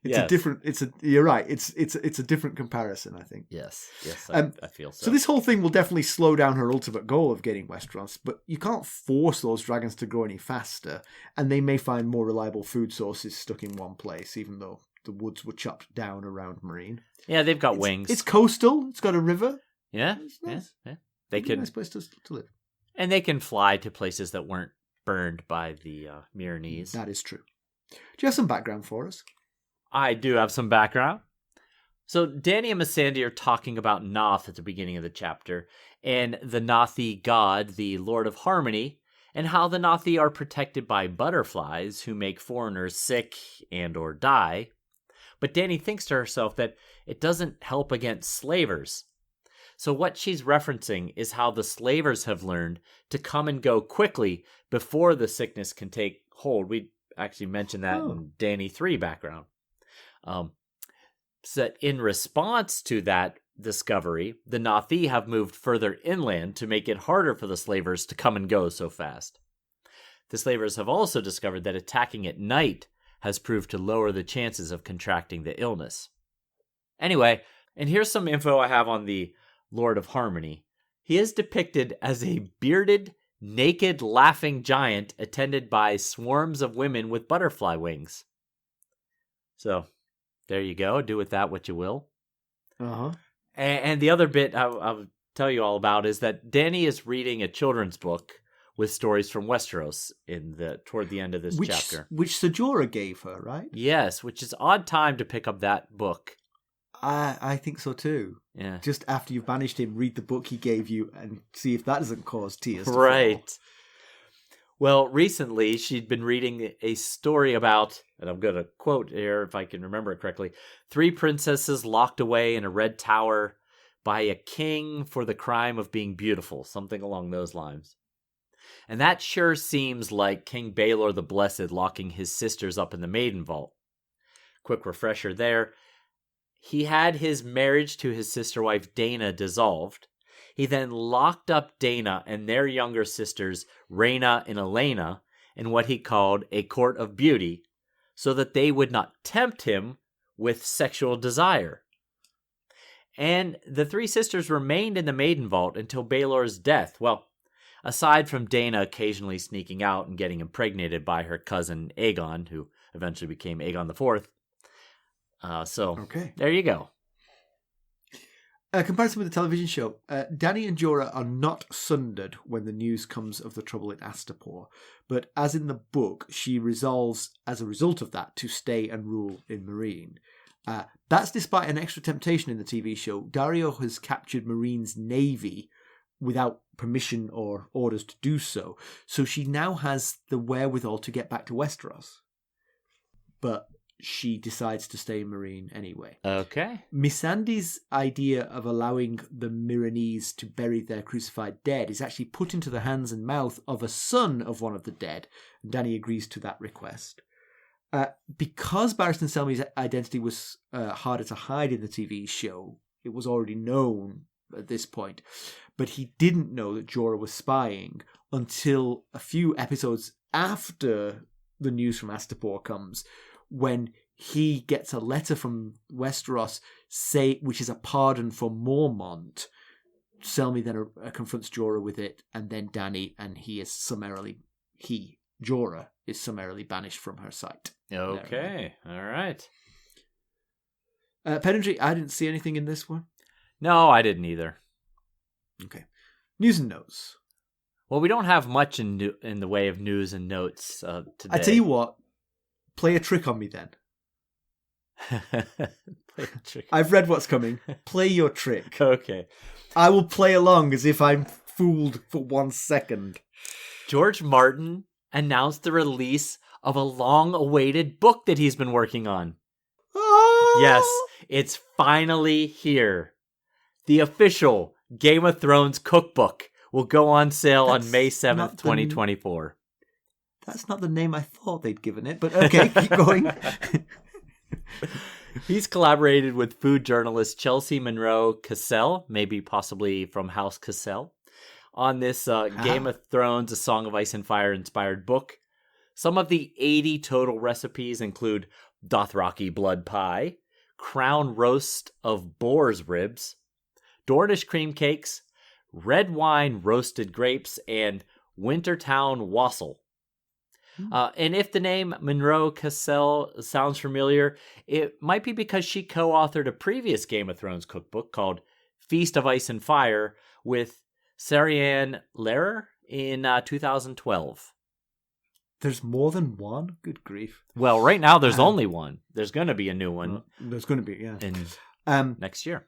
You're right. It's a different comparison, I think. Yes, I feel so. So this whole thing will definitely slow down her ultimate goal of getting Westeros, but you can't force those dragons to grow any faster, and they may find more reliable food sources stuck in one place, even though the woods were chopped down around Meereen. Yeah, they've got wings. It's coastal. It's got a river. Yeah, nice. Yeah. They can. Nice place to live. And they can fly to places that weren't burned by the Meereenese. That is true. Do you have some background for us? I do have some background. So Dany and Missandei are talking about Noth at the beginning of the chapter, and the Nothi god, the Lord of Harmony, and how the Nothi are protected by butterflies who make foreigners sick and or die. But Dany thinks to herself that it doesn't help against slavers. So what she's referencing is how the slavers have learned to come and go quickly before the sickness can take hold. We actually mentioned that in Dany 3 background. So in response to that discovery, the Nothi have moved further inland to make it harder for the slavers to come and go so fast. The slavers have also discovered that attacking at night has proved to lower the chances of contracting the illness. Anyway, and here's some info I have on the Lord of Harmony. He is depicted as a bearded, naked, laughing giant attended by swarms of women with butterfly wings. So, there you go. Do with that what you will. Uh-huh. And the other bit I'll tell you all about is that Dany is reading a children's book with stories from Westeros toward the end of this chapter. Which Ser Jorah gave her, right? Yes, which is odd time to pick up that book. I think so too. Yeah. Just after you've banished him, read the book he gave you and see if that doesn't cause tears. Right. Well, recently she'd been reading a story about, and I'm going to quote here if I can remember it correctly, 3 princesses locked away in a red tower by a king for the crime of being beautiful, something along those lines. And that sure seems like King Baelor the Blessed locking his sisters up in the Maiden Vault. Quick refresher there. he had his marriage to his sister wife Dana dissolved. He then locked up Dana and their younger sisters, Rhaena and Elena, in what he called a court of beauty, so that they would not tempt him with sexual desire. And the three sisters remained in the Maiden Vault until Baelor's death. Well, aside from Dana occasionally sneaking out and getting impregnated by her cousin Aegon, who eventually became Aegon IV. There you go. Comparison with the television show, Dany and Jorah are not sundered when the news comes of the trouble in Astapor, but as in the book, she resolves, as a result of that, to stay and rule in Meereen. That's despite an extra temptation in the TV show. Daario has captured Meereen's navy without permission or orders to do so, so she now has the wherewithal to get back to Westeros. But she decides to stay in Meereen anyway. Okay. Missandei's idea of allowing the Meereenese to bury their crucified dead is actually put into the hands and mouth of a son of one of the dead, and Dany agrees to that request. Because Barristan Selmy's identity was harder to hide in the TV show, it was already known at this point, but he didn't know that Jorah was spying until a few episodes after the news from Astapor comes, when he gets a letter from Westeros, which is a pardon for Mormont. Selmy then confronts Jorah with it, and then Dany, and Jorah is summarily banished from her sight. Okay, all right. Pedantry, I didn't see anything in this one. No, I didn't either. Okay. News and notes. Well, we don't have much in the way of news and notes today. I tell you what, play a trick on me then. Play a trick. I've read what's coming. Play your trick. Okay. I will play along as if I'm fooled for 1 second. George Martin announced the release of a long-awaited book that he's been working on. Oh! Yes, it's finally here. The official Game of Thrones cookbook will go on sale on May 7th, 2024. That's not the name I thought they'd given it, but okay, keep going. He's collaborated with food journalist Chelsea Monroe Cassell, maybe possibly from House Cassell, on this Game of Thrones, A Song of Ice and Fire inspired book. Some of the 80 total recipes include Dothraki blood pie, crown roast of boar's ribs, Dornish cream cakes, red wine roasted grapes, and Wintertown wassail. And if the name Monroe Cassell sounds familiar, it might be because she co-authored a previous Game of Thrones cookbook called Feast of Ice and Fire with Sarianne Lehrer in 2012. There's more than one? Good grief. Well, right now there's only one. There's going to be a new one. There's going to be, yeah. In next year.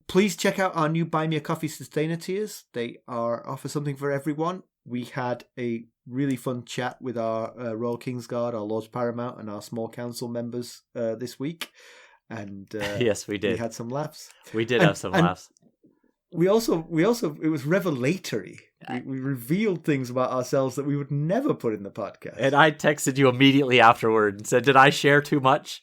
Please check out our new Buy Me a Coffee Sustainer tiers. They offer something for everyone. We had a really fun chat with our Royal Kingsguard, our Lords Paramount, and our small council members this week. And yes, we did. We had some laughs. We did have some laughs. We also it was revelatory. We revealed things about ourselves that we would never put in the podcast. And I texted you immediately afterward and said, "Did I share too much?"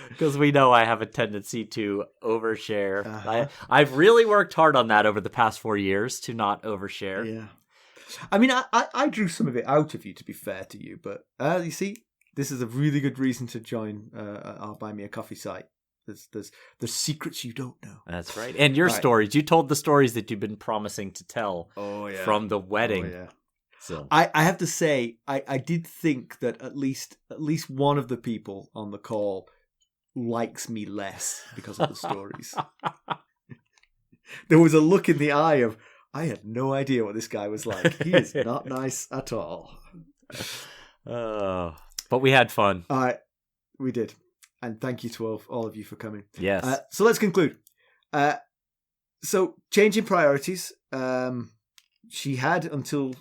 Because we know I have a tendency to overshare. Uh-huh. I've really worked hard on that over the past 4 years to not overshare. Yeah, I mean, I drew some of it out of you, to be fair to you, but you see, this is a really good reason to join our Buy Me a Coffee site. There's secrets you don't know. That's right. And your stories. You told the stories that you've been promising to tell from the wedding. Oh, yeah. So I have to say, I did think that at least one of the people on the call likes me less because of the stories. There was a look in the eye of, I had no idea what this guy was like. He is not nice at all. But we had fun. All right, we did. And thank you to all of you for coming. Yes. So let's conclude. So changing priorities. She had until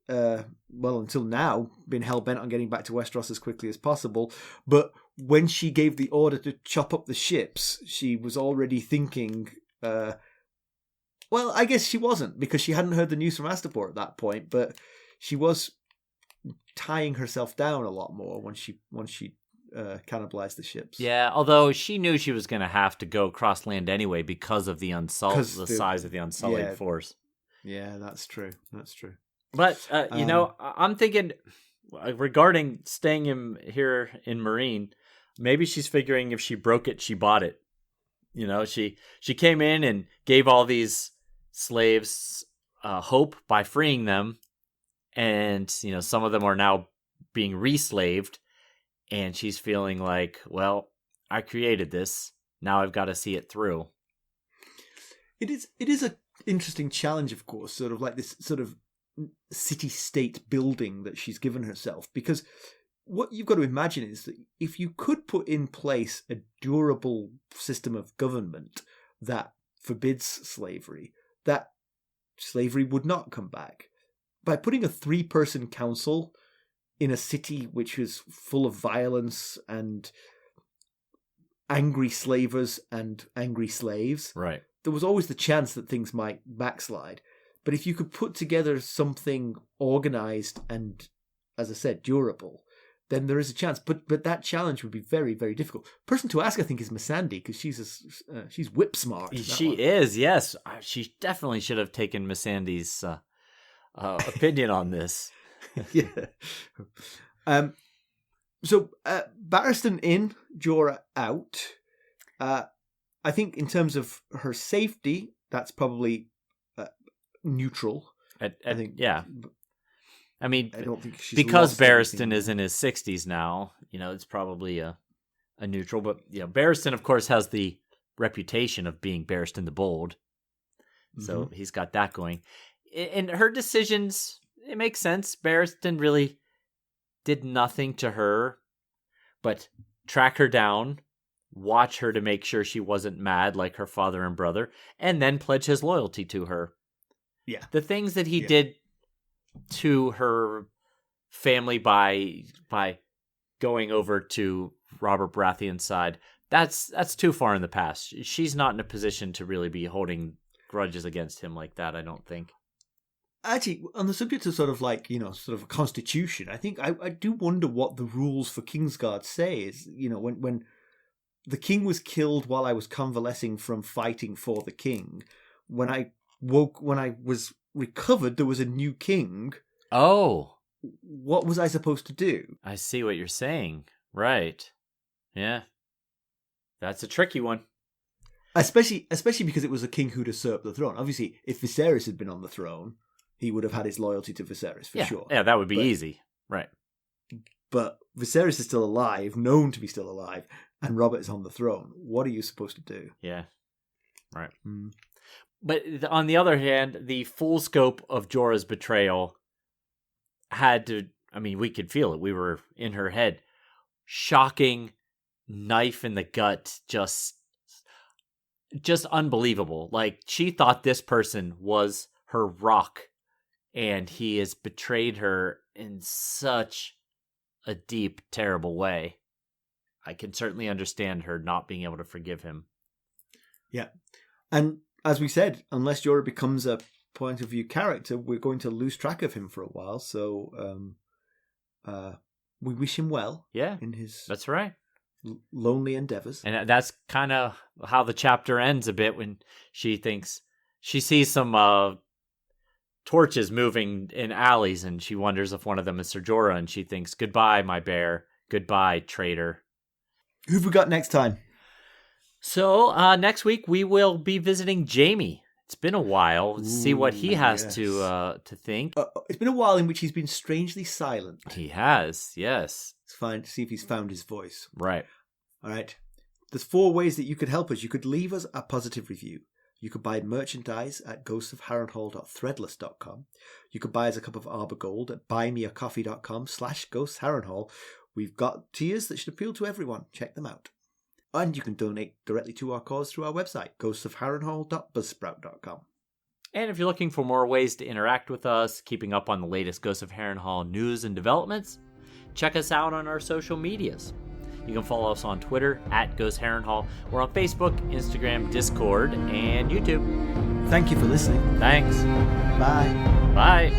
now been hell-bent on getting back to Westeros as quickly as possible. But when she gave the order to chop up the ships, she was already thinking... well, I guess she wasn't, because she hadn't heard the news from Astapor at that point, but she was tying herself down a lot more once she cannibalize the ships. Yeah, although she knew she was going to have to go cross land anyway because of the size of the Unsullied force. Yeah, that's true. That's true. But, I'm thinking regarding staying here in Meereen, maybe she's figuring if she broke it, she bought it. She came in and gave all these slaves hope by freeing them. And, some of them are now being reslaved. And she's feeling like, well, I created this. Now I've got to see it through. It is an interesting challenge, of course, sort of like this sort of city-state building that she's given herself. Because what you've got to imagine is that if you could put in place a durable system of government that forbids slavery, that slavery would not come back. By putting a 3-person council in a city which was full of violence and angry slavers and angry slaves, right, there was always the chance that things might backslide. But if you could put together something organized and, as I said, durable, then there is a chance. But that challenge would be very, very difficult. Person to ask, I think, is Missandei, because she's whip smart. She is, yes. She definitely should have taken Missandei's opinion on this. Yeah. So Barristan in, Jorah out. I think in terms of her safety, that's probably neutral. I think, yeah. I mean, I don't think she's because Barristan is in his 60s now. It's probably a neutral. But Barristan, of course, has the reputation of being Barristan the Bold, so he's got that going. And her decisions, it makes sense. Barristan really did nothing to her, but track her down, watch her to make sure she wasn't mad like her father and brother, and then pledge his loyalty to her. Yeah. The things that he did to her family by going over to Robert Baratheon's side, that's too far in the past. She's not in a position to really be holding grudges against him like that, I don't think. Actually, on the subject of sort of a constitution, I think I do wonder what the rules for Kingsguard say. Is, when the king was killed while I was convalescing from fighting for the king, when I was recovered, there was a new king. Oh. What was I supposed to do? I see what you're saying. Right. Yeah. That's a tricky one. Especially because it was a king who'd usurped the throne. Obviously, if Viserys had been on the throne, he would have had his loyalty to Viserys, for sure. Yeah, that would be easy. Right. But Viserys is still alive, known to be still alive, and Robert is on the throne. What are you supposed to do? Yeah. Right. But on the other hand, the full scope of Jorah's betrayal had to, we could feel it. We were in her head. Shocking, knife in the gut, just unbelievable. Like, she thought this person was her rock, and he has betrayed her in such a deep, terrible way. I can certainly understand her not being able to forgive him. Yeah. And as we said, unless Jorah becomes a point of view character, we're going to lose track of him for a while. So we wish him well. Yeah, in his that's right. Lonely endeavors. And that's kind of how the chapter ends a bit, when she thinks she sees some torches moving in alleys, and she wonders if one of them is Ser Jorah, and she thinks, goodbye, my bear. Goodbye, traitor. Who've we got next time? So next week we will be visiting Jaime. It's been a while. Let's see what he has to think. It's been a while in which he's been strangely silent. He has, yes. Let's see if he's found his voice. Right. All right. There's 4 ways that you could help us. You could leave us a positive review. You could buy merchandise at ghostsofharrenhal.threadless.com. You could buy us a cup of Arbor Gold at buymeacoffee.com/ghostsharrenhal. We've got tiers that should appeal to everyone. Check them out. And you can donate directly to our cause through our website, ghostsofharrenhal.buzzsprout.com. And if you're looking for more ways to interact with us, keeping up on the latest Ghosts of Harrenhal news and developments, check us out on our social medias. You can follow us on Twitter at Ghost Harrenhal. We're on Facebook, Instagram, Discord, and YouTube. Thank you for listening. Thanks. Bye. Bye.